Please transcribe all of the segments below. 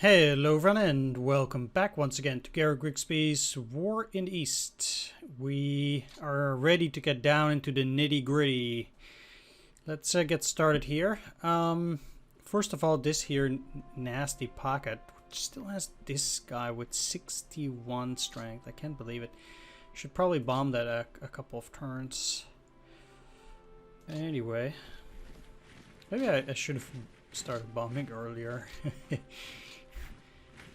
Hello everyone and welcome back once again to Gary Grigsby's War in the East. We are ready to get down into the nitty gritty. Let's get started here. First of all, this here nasty pocket which still has this guy with 61 strength. I can't believe it. Should probably bomb that a couple of turns. Anyway, maybe I should have started bombing earlier.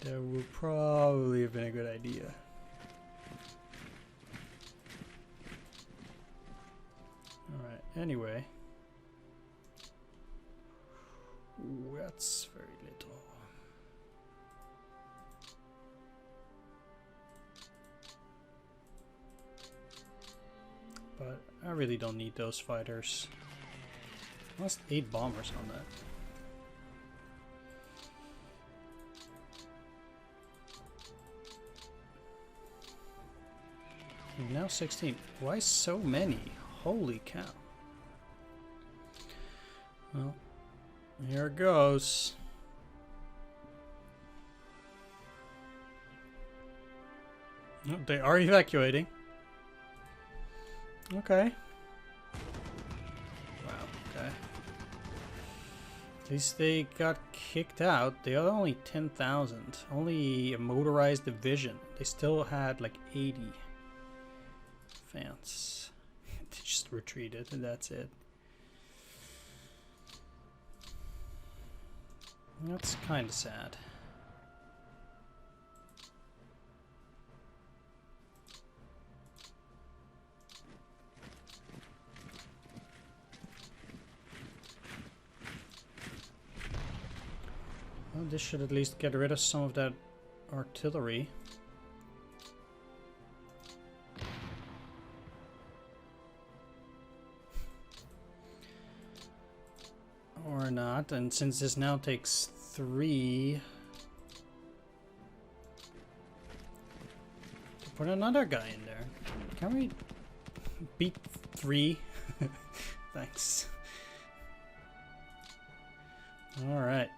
That would probably have been a good idea. Alright, anyway. Ooh, that's very little. But I really don't need those fighters. Lost 8 bombers on that. Now 16. Why so many? Holy cow. Well, here it goes. Oh, they are evacuating. Okay. Wow, okay. At least they got kicked out. They are only 10,000. Only a motorized division. They still had like 80. Fans. They just retreated and that's it. That's kind of sad. Well, this should at least get rid of some of that artillery. Or not, and since this now takes 3 to put another guy in there. Can we beat 3? Thanks. Alright.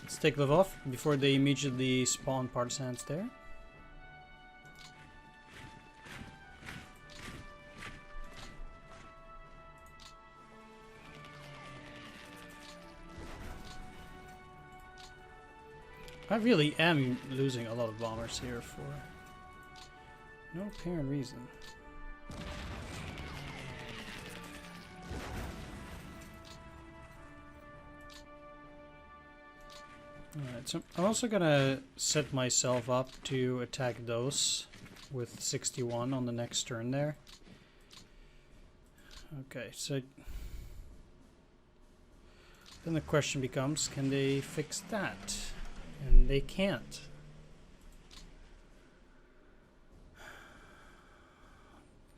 Let's take that off before they immediately spawn partisans there. I really am losing a lot of bombers here for no apparent reason. Alright, so I'm also gonna set myself up to attack those with 61 on the next turn there. Okay, so then the question becomes, can they fix that? And they can't.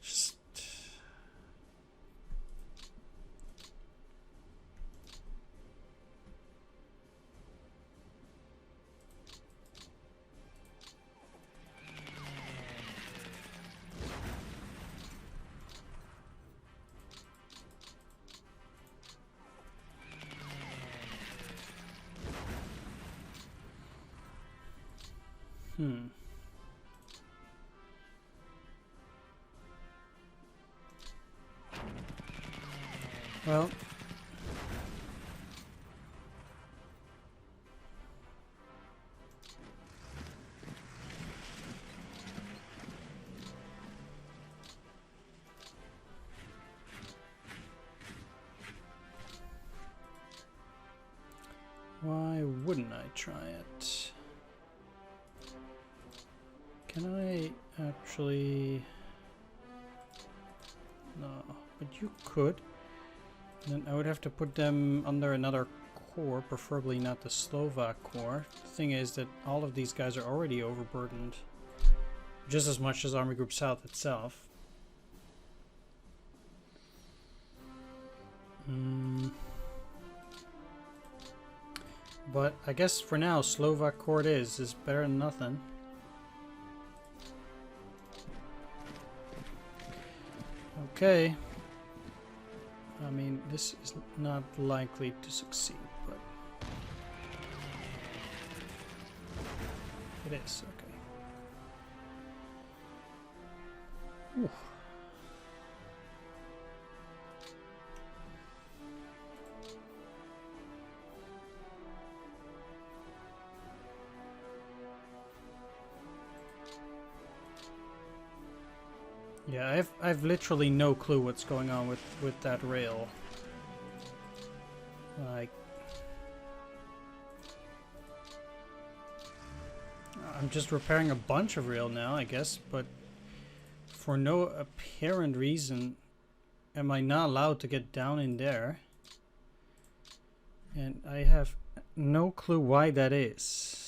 Just well, why wouldn't I try it? Can I actually... No, but you could. Then I would have to put them under another corps, preferably not the Slovak corps. The thing is that all of these guys are already overburdened, just as much as Army Group South itself. But I guess for now, Slovak corps is better than nothing. Okay. I mean, this is not likely to succeed, but It is, okay. Ooh. Yeah, I've literally no clue what's going on with that rail. Like, I'm just repairing a bunch of rail now, I guess, but for no apparent reason am I not allowed to get down in there. And I have no clue why that is.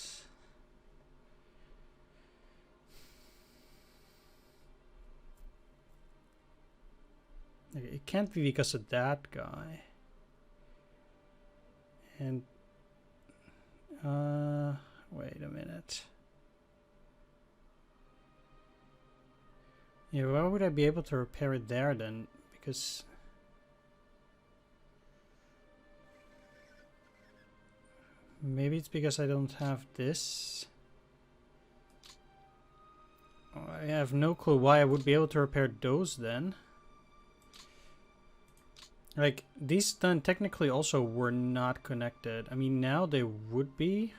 It can't be because of that guy. And wait a minute. Yeah, why would I be able to repair it there then? Because maybe it's because I don't have this. I have no clue why I would be able to repair those then. Like, these then technically also were not connected. I mean, now they would be.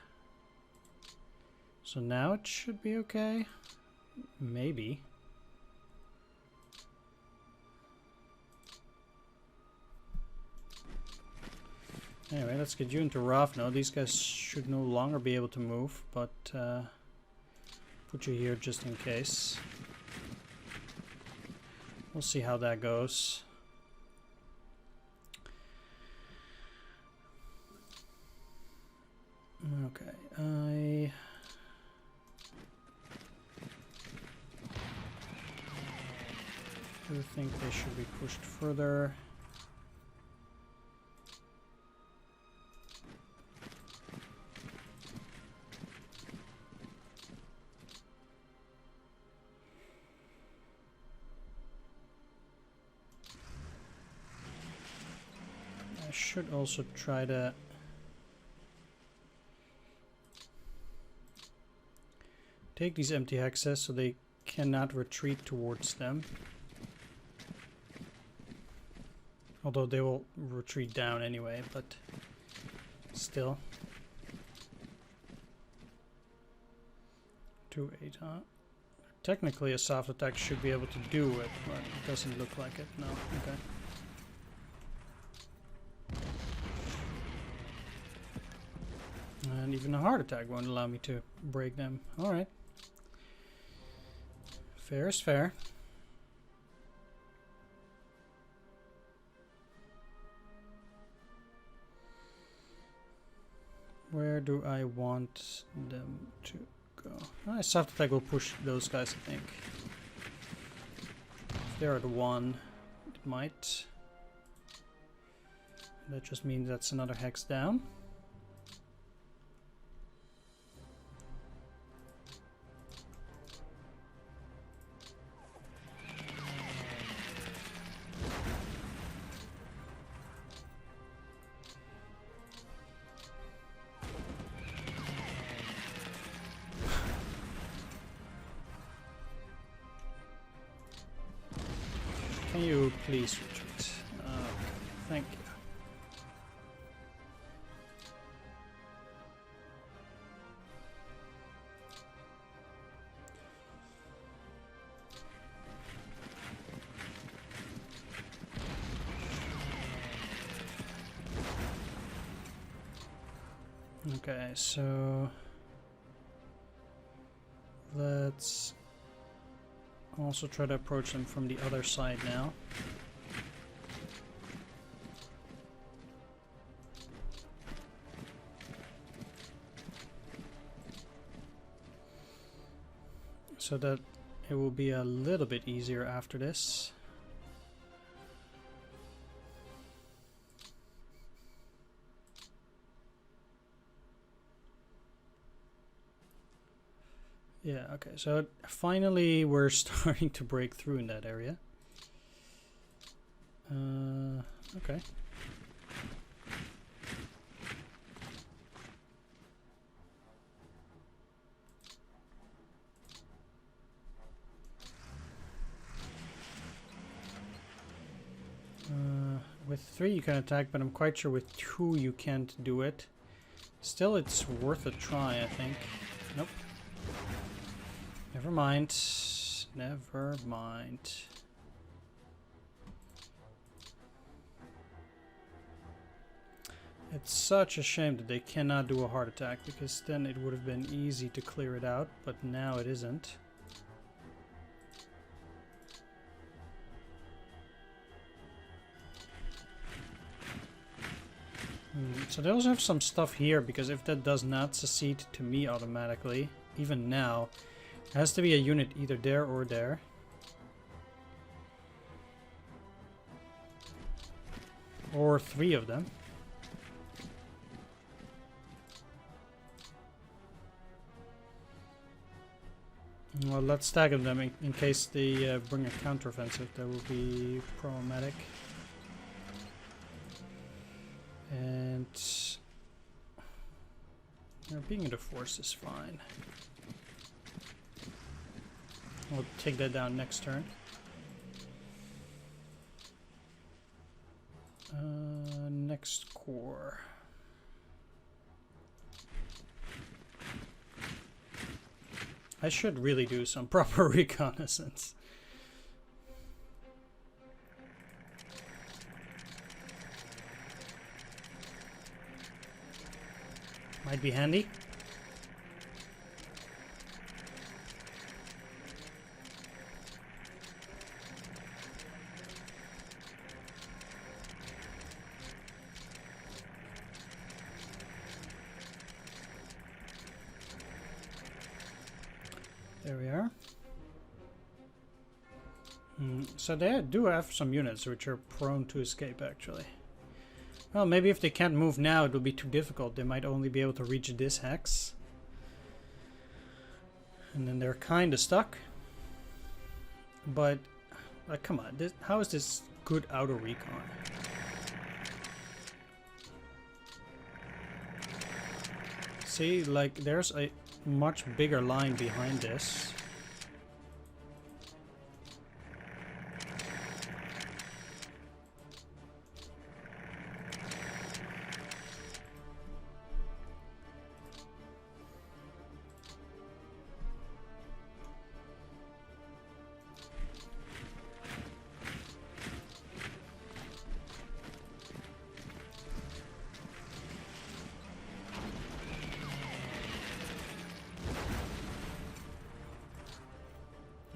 So now it should be okay. Maybe. Anyway, let's get you into Rav now. These guys should no longer be able to move, but put you here just in case. We'll see how that goes. Okay, I do think they should be pushed further. I should also try to take these empty hexes so they cannot retreat towards them. Although they will retreat down anyway, but still. 2-8, huh? Technically a soft attack should be able to do it, but it doesn't look like it. No, okay. And even a hard attack won't allow me to break them. Alright. Fair is fair. Where do I want them to go? Soft attack will push those guys, I think. If they're at 1, it might. That just means that's another hex down. Can you please retreat? Okay, thank you. Okay, so let's also try to approach them from the other side now. So that it will be a little bit easier after this. Yeah, okay, so finally we're starting to break through in that area. Okay. With 3 you can attack, but I'm quite sure with 2 you can't do it. Still, it's worth a try, I think. Nope. Never mind. Never mind. It's such a shame that they cannot do a heart attack, because then it would have been easy to clear it out, but now it isn't. So they also have some stuff here, because if that does not succeed to me automatically, even now, it has to be a unit either there or there. Or 3 of them. Well, let's stagger them in case they bring a counteroffensive. That will be problematic. And being in the force is fine. We'll take that down next turn. Next core. I should really do some proper reconnaissance. Might be handy. There we are. So they do have some units which are prone to escape, actually. Well, maybe if they can't move now, it will be too difficult. They might only be able to reach this hex. And then they're kind of stuck. But, like, come on. How is this good auto recon? See, like, there's a much bigger line behind this.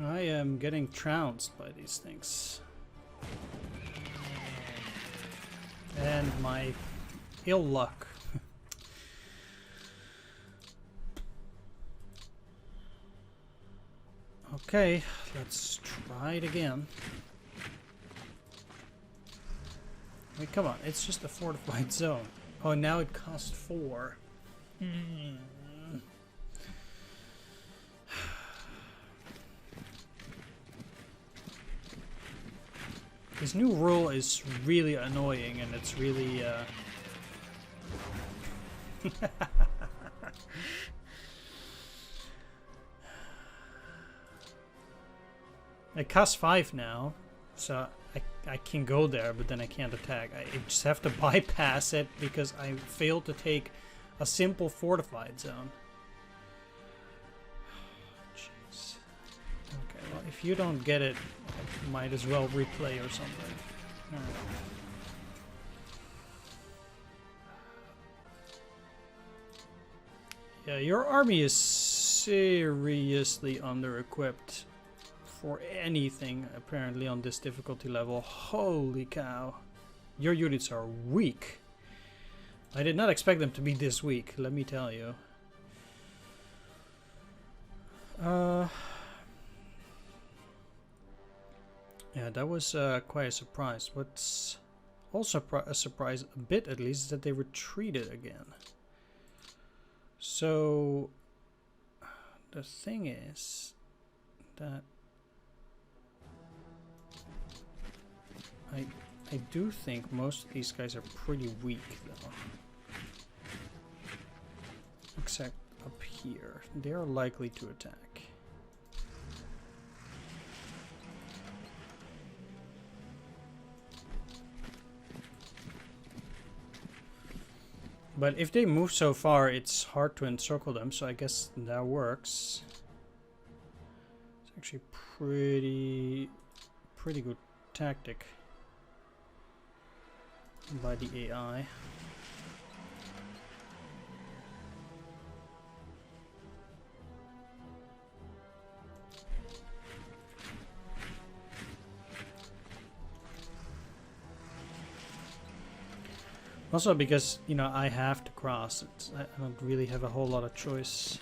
I am getting trounced by these things. And my ill luck. Okay, let's try it again. I mean, come on, it's just a fortified zone. Oh, now it costs 4. This new rule is really annoying, and it's really it costs 5 now, so I can go there, but then I can't attack. I just have to bypass it because I failed to take a simple fortified zone. Jeez. Okay, well, if you don't get it, I might as well replay or something. Alright. Yeah, your army is seriously under-equipped for anything, apparently, on this difficulty level. Holy cow. Your units are weak. I did not expect them to be this weak, let me tell you. Yeah, that was quite a surprise. What's also a surprise, a bit at least, is that they retreated again. So the thing is that I do think most of these guys are pretty weak, though. Except up here. They're likely to attack. But if they move so far, it's hard to encircle them, so I guess that works. It's actually pretty good tactic by the AI. Also because, you know, I have to cross it. I don't really have a whole lot of choice.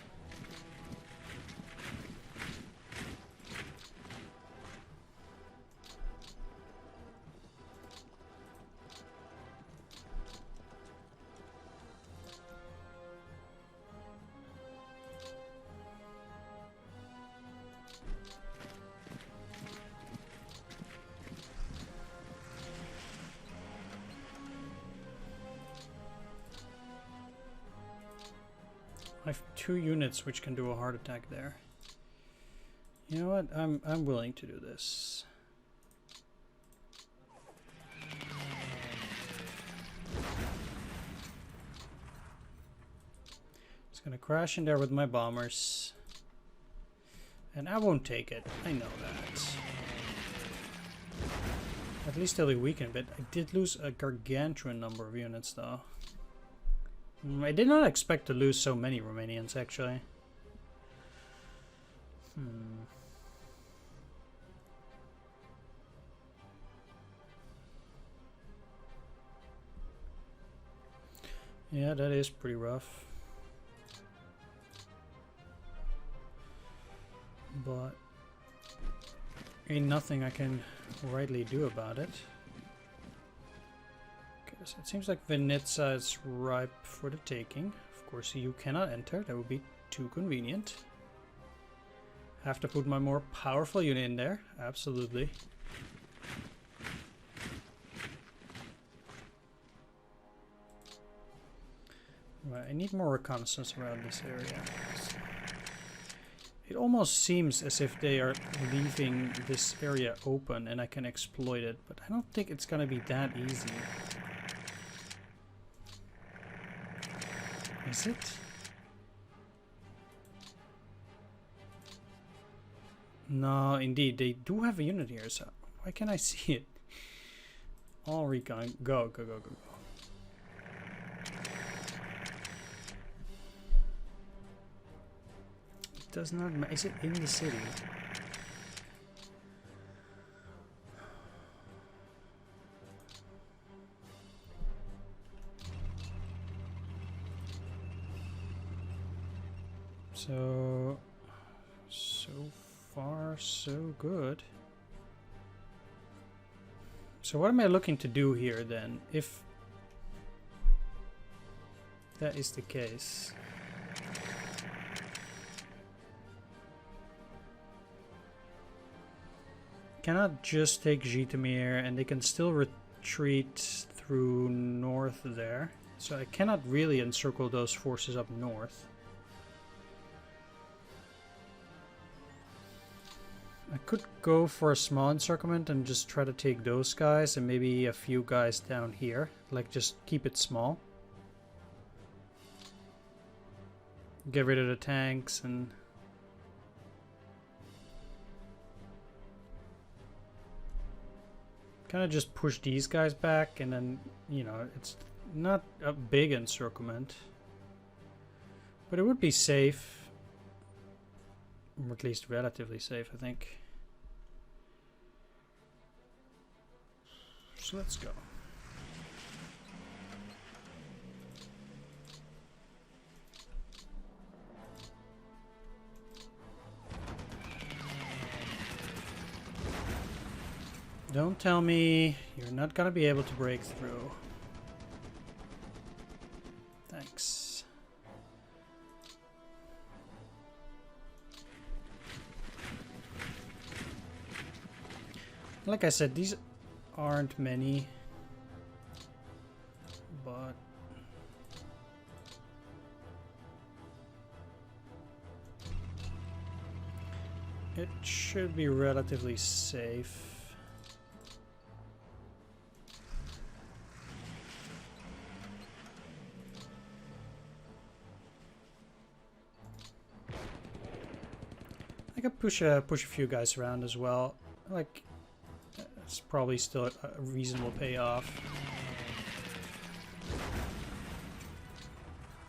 I have 2 units which can do a heart attack there. You know what? I'm willing to do this. It's gonna crash in there with my bombers. And I won't take it. I know that. At least they'll be weakened, but I did lose a gargantuan number of units though. I did not expect to lose so many Romanians, actually. Yeah, that is pretty rough. But ain't nothing I can rightly do about it. So it seems like Vinitsa is ripe for the taking. Of course, you cannot enter. That would be too convenient. Have to put my more powerful unit in there. Absolutely. Right, I need more reconnaissance around this area. It almost seems as if they are leaving this area open and I can exploit it, but I don't think it's gonna be that easy. Is it? No, indeed, they do have a unit here, so why can't I see it? All recon, go. It does not matter. Is it in the city? So far, so good. So what am I looking to do here then, if that is the case? Cannot just take Zhytomyr, and they can still retreat through north there. So I cannot really encircle those forces up north. I could go for a small encirclement and just try to take those guys and maybe a few guys down here. Like, just keep it small. Get rid of the tanks and... kind of just push these guys back, and then, you know, it's not a big encirclement. But it would be safe. Or at least relatively safe, I think. So let's go. Don't tell me you're not gonna be able to break through. Thanks. Like I said, these aren't many, but it should be relatively safe. I could push a few guys around as well. Like, it's probably still a reasonable payoff.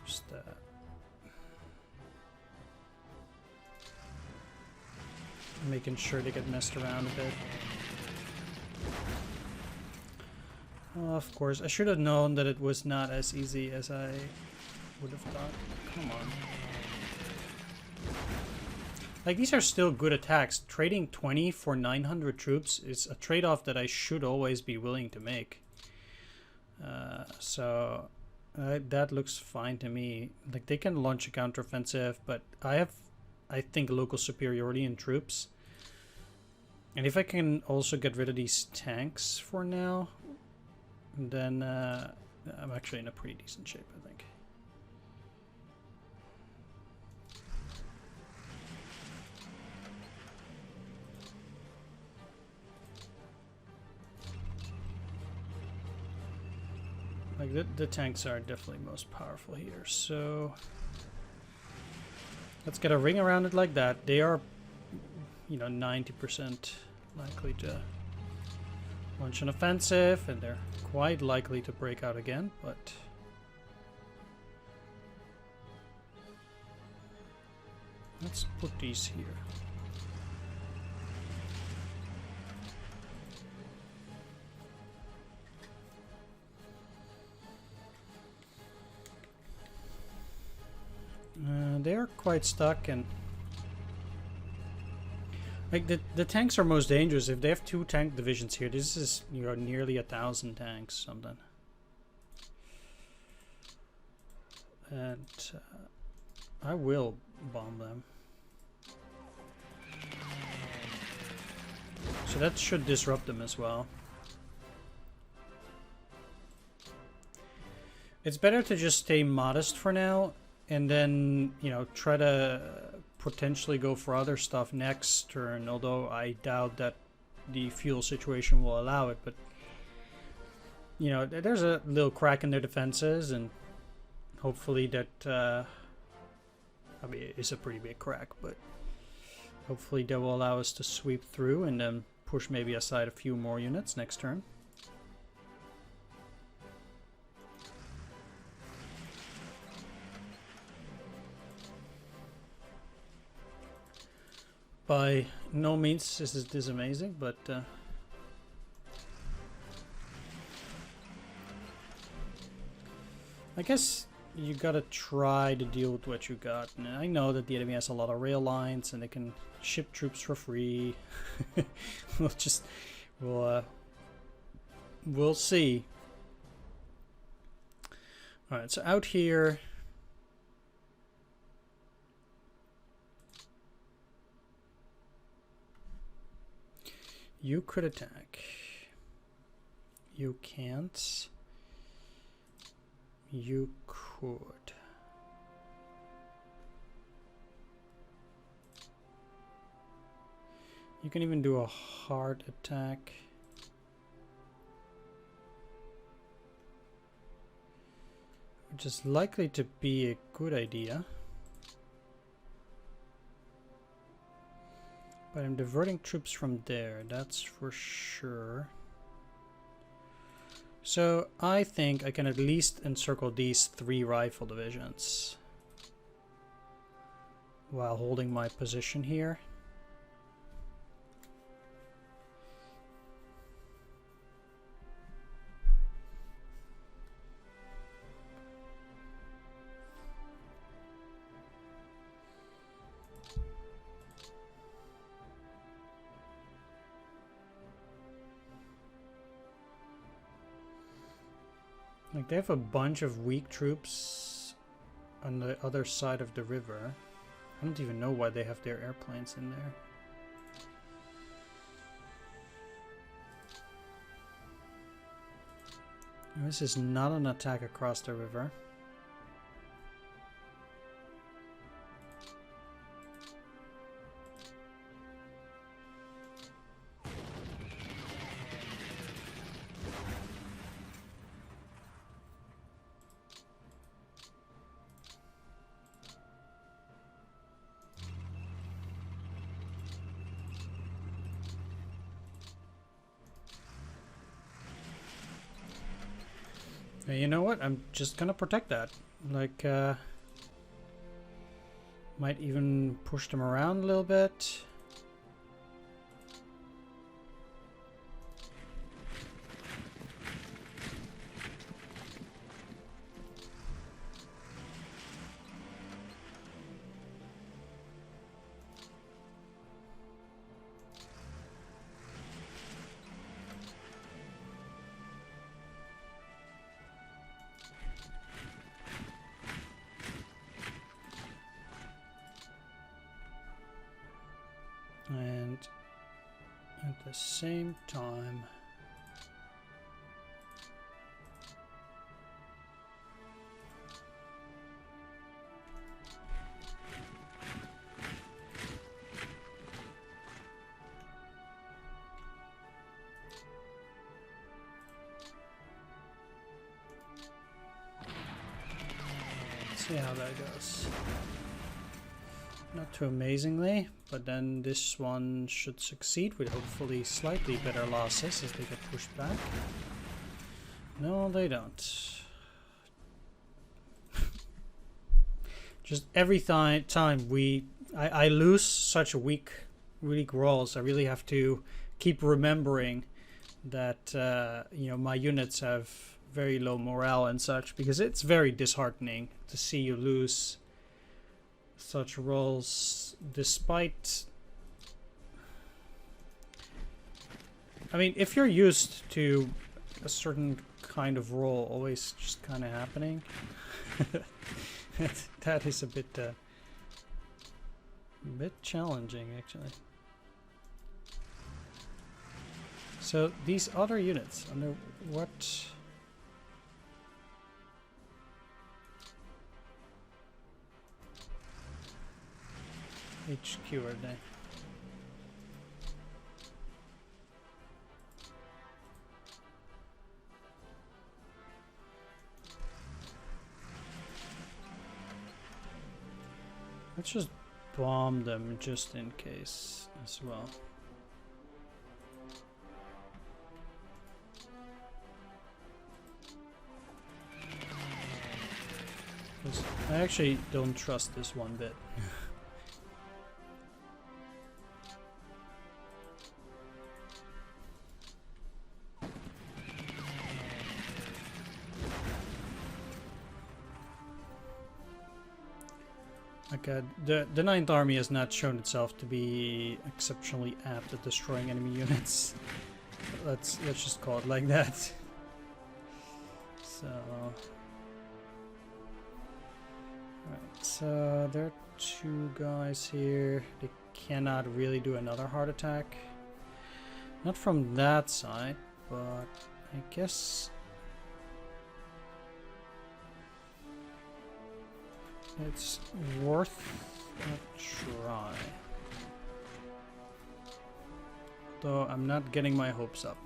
Just making sure they get messed around a bit. Of course, I should have known that it was not as easy as I would have thought. Come on. Like, these are still good attacks. Trading 20 for 900 troops is a trade-off that I should always be willing to make. So that looks fine to me. Like, they can launch a counteroffensive, but I have, I think, local superiority in troops. And if I can also get rid of these tanks for now, then I'm actually in a pretty decent shape, I think. Like, the tanks are definitely most powerful here, so let's get a ring around it like that. They are, you know, 90% likely to launch an offensive, and they're quite likely to break out again, but let's put these here. They are quite stuck, and like the tanks are most dangerous. If they have 2 tank divisions here, this is, you know, nearly 1,000 tanks, something. And I will bomb them. So that should disrupt them as well. It's better to just stay modest for now, and then, you know, try to potentially go for other stuff next turn, although I doubt that the fuel situation will allow it. But, you know, there's a little crack in their defenses, and hopefully that, I mean, it's a pretty big crack, but hopefully that will allow us to sweep through and then push maybe aside a few more units next turn. By no means is this amazing, but I guess you gotta try to deal with what you got. And I know that the enemy has a lot of rail lines and they can ship troops for free. We'll see. All right, so out here, you could attack. You can't. You could. You can even do a hard attack. Which is likely to be a good idea. But I'm diverting troops from there, that's for sure. So I think I can at least encircle these 3 rifle divisions while holding my position here. Like, they have a bunch of weak troops on the other side of the river. I don't even know why they have their airplanes in there. This is not an attack across the river. You know what? I'm just gonna protect that. Like, might even push them around a little bit. And at the same time, let's see how that goes. Not too amazingly, but then this one should succeed with hopefully slightly better losses as they get pushed back. No, they don't. Just every time I lose such a weak rolls, I really have to keep remembering that you know, my units have very low morale and such, because it's very disheartening to see you lose such rolls despite... I mean, if you're used to a certain kind of roll always just kind of happening, that is a bit challenging actually. So these other units, under what... HQ are they? Let's just bomb them just in case as well. Because I actually don't trust this one bit. Okay, the Ninth Army has not shown itself to be exceptionally apt at destroying enemy units. Let's just call it like that. So, right. So there are two guys here. They cannot really do another heart attack. Not from that side, but I guess it's worth a try. Though I'm not getting my hopes up.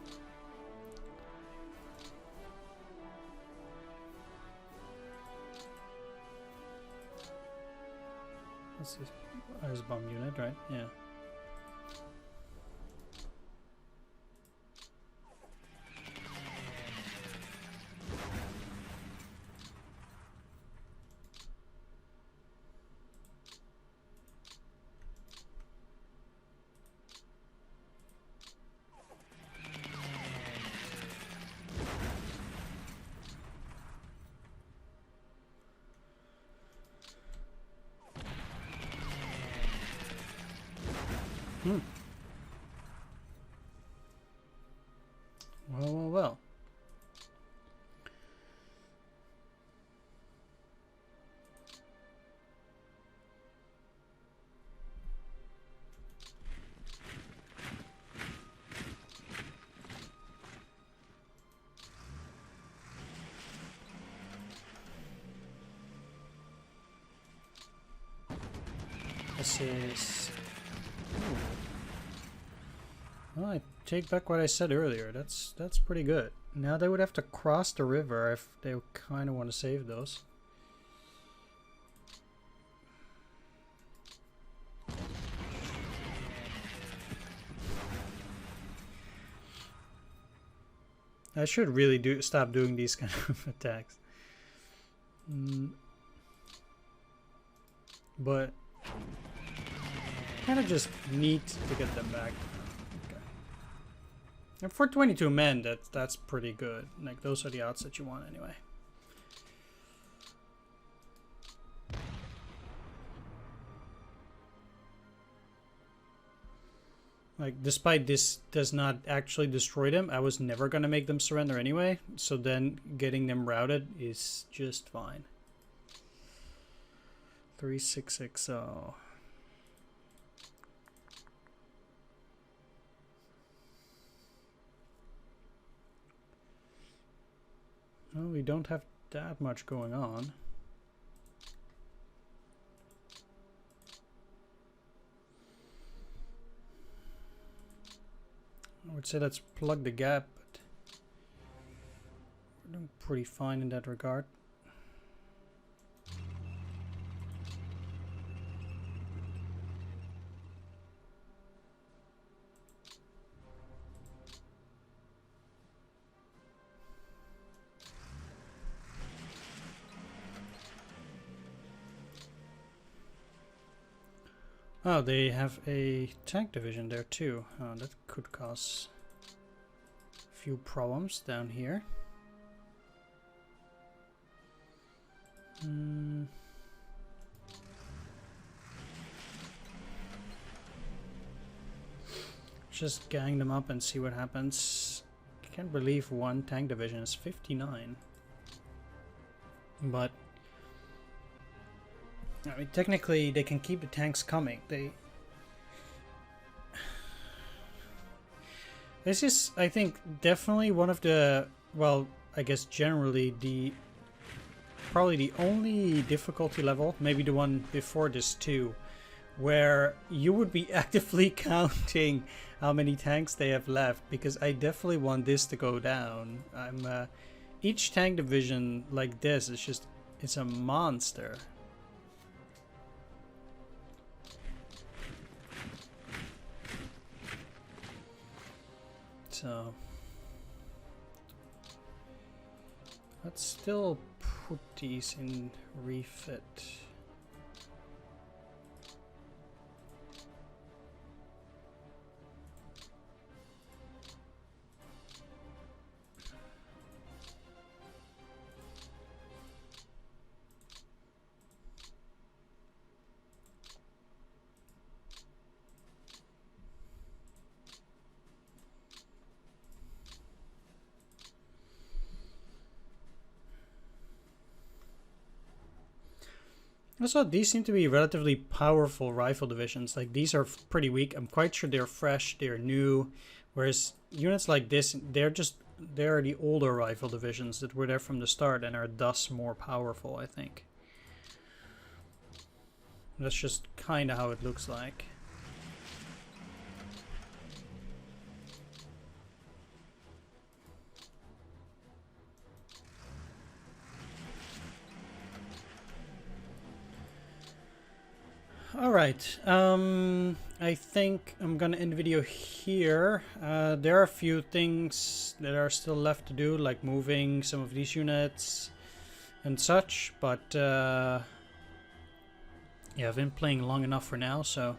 What's this? There's a bomb unit, right? Yeah. Well. This is... Well, I take back what I said earlier. That's pretty good. Now they would have to cross the river if they kind of want to save those. I should really stop doing these kind of attacks. But kind of just neat to get them back. Okay. And for 22 men, that's pretty good. Like, those are the odds that you want anyway. Like, despite this does not actually destroy them, I was never gonna make them surrender anyway. So then getting them routed is just fine. 3660. Well, we don't have that much going on. I would say let's plug the gap, but we're doing pretty fine in that regard. Oh, they have a tank division there too. That could cause a few problems down here. Just gang them up and see what happens. I can't believe one tank division is 59. But I mean, technically, they can keep the tanks coming. This is, I think, definitely one of the, well, I guess generally probably the only difficulty level, maybe the one before this too, where you would be actively counting how many tanks they have left, because I definitely want this to go down. Each tank division like this is just, it's a monster. So let's still put these in refit. Also, these seem to be relatively powerful rifle divisions. Like, these are pretty weak. I'm quite sure they're fresh, they're new. Whereas units like this, they're the older rifle divisions that were there from the start and are thus more powerful, I think. That's just kind of how it looks like. Alright, I think I'm gonna end the video here. There are a few things that are still left to do, like moving some of these units and such, but yeah, I've been playing long enough for now, so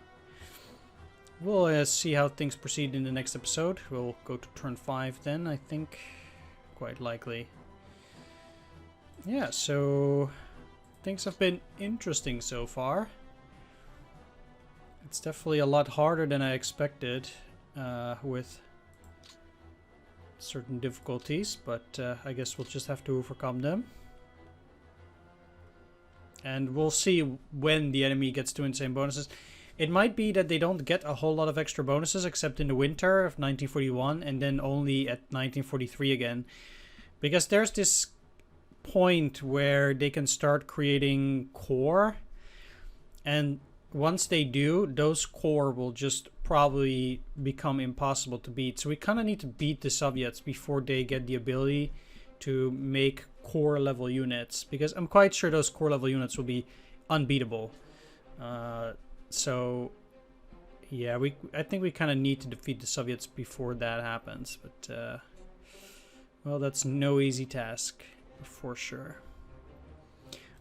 we'll see how things proceed in the next episode. We'll go to turn 5 then, I think, quite likely. Yeah, so things have been interesting so far. It's definitely a lot harder than I expected with certain difficulties, but I guess we'll just have to overcome them. And we'll see when the enemy gets to insane bonuses. It might be that they don't get a whole lot of extra bonuses except in the winter of 1941 and then only at 1943 again. Because there's this point where they can start creating core, and once they do, those core will just probably become impossible to beat. So we kind of need to beat the Soviets before they get the ability to make core level units, because I'm quite sure those core level units will be unbeatable. So yeah, I think we kind of need to defeat the Soviets before that happens, but Well, that's no easy task, for sure.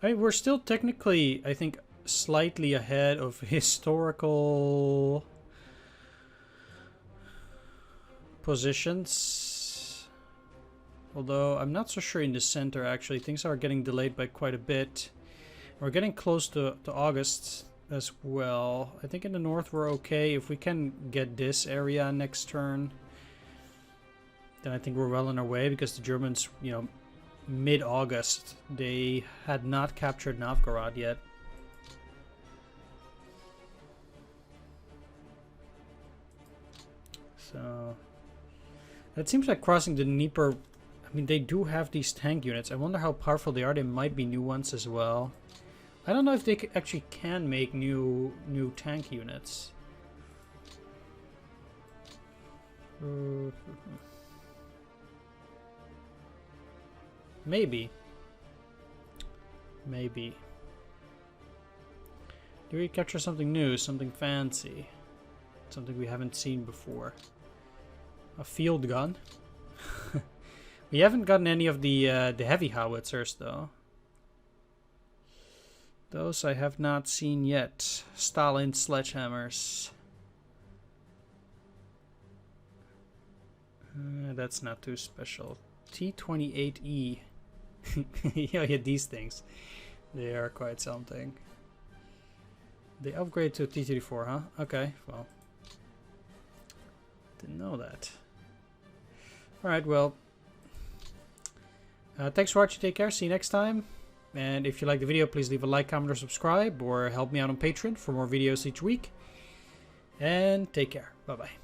I mean, we're still technically, I think, slightly ahead of historical positions. Although, I'm not so sure in the center, actually. Things are getting delayed by quite a bit. We're getting close to August as well. I think in the north we're okay. If we can get this area next turn, then I think we're well on our way, because the Germans, you know, mid-August, they had not captured Novgorod yet. So it seems like crossing the Dnieper, I mean, they do have these tank units. I wonder how powerful they are. They might be new ones as well. I don't know if they actually can make new tank units. Maybe. Maybe. Do we capture something new, something fancy? Something we haven't seen before. A field gun. We haven't gotten any of the heavy howitzers though. Those I have not seen yet. Stalin sledgehammers. That's not too special. T-28E. Yeah, these things. They are quite something. They upgrade to T-34, huh? Okay, well. Didn't know that. Alright, well. Thanks for watching. Take care. See you next time. And if you like the video, please leave a like, comment, or subscribe. Or help me out on Patreon for more videos each week. And take care. Bye-bye.